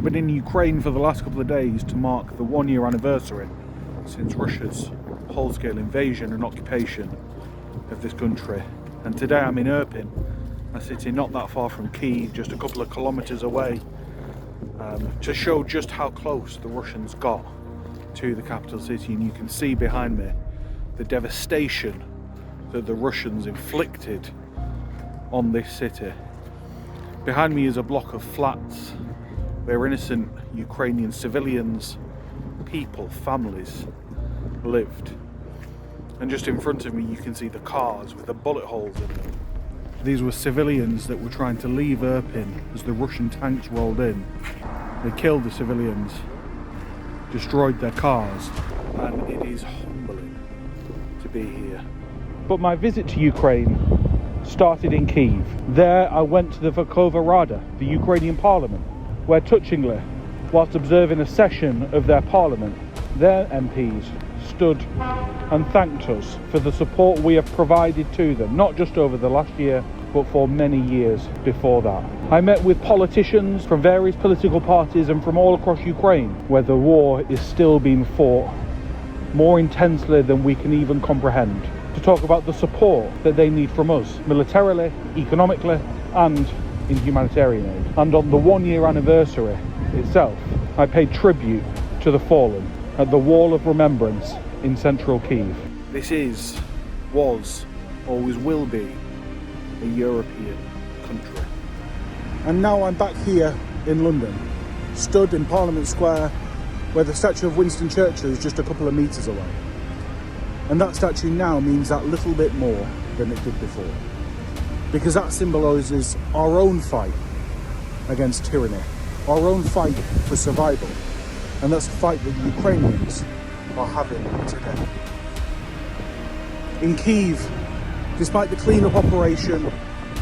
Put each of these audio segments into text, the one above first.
I've been in Ukraine for the last couple of days to mark the 1-year anniversary since Russia's whole-scale invasion and occupation of this country. And today I'm in Irpin, a city not that far from Kyiv, just a couple of kilometers away, to show just how close the Russians got to the capital city. And you can see behind me the devastation that the Russians inflicted on this city. Behind me is a block of flats where innocent Ukrainian civilians, people, families lived. And just in front of me you can see the cars with the bullet holes in them. These were civilians that were trying to leave Irpin as the Russian tanks rolled in. They killed the civilians, destroyed their cars, and it is humbling to be here. But my visit to Ukraine started in Kyiv. There I went to the Verkhovna Rada, the Ukrainian parliament, where touchingly, whilst observing a session of their parliament, their MPs stood and thanked us for the support we have provided to them, not just over the last year, but for many years before that. I met with politicians from various political parties and from all across Ukraine, where the war is still being fought more intensely than we can even comprehend, to talk about the support that they need from us, militarily, economically, and in humanitarian aid. And on the 1-year anniversary itself, I paid tribute to the fallen at the Wall of Remembrance in central Kyiv. This was, always will be, a European country. And now I'm back here in London, stood in Parliament Square, where the statue of Winston Churchill is just a couple of metres away. And that statue now means that little bit more than it did before, because that symbolises our own fight against tyranny, our own fight for survival, and that's a fight that the Ukrainians are having today. In Kyiv, despite the clean-up operation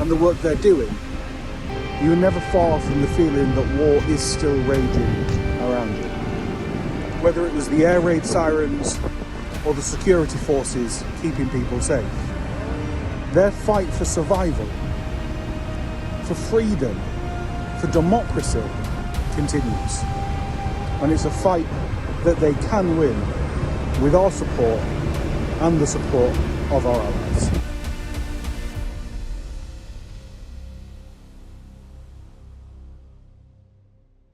and the work they're doing, you're never far from the feeling that war is still raging around you. Whether it was the air raid sirens or the security forces keeping people safe, their fight for survival, for freedom, for democracy continues. And it's a fight that they can win with our support and the support of our allies.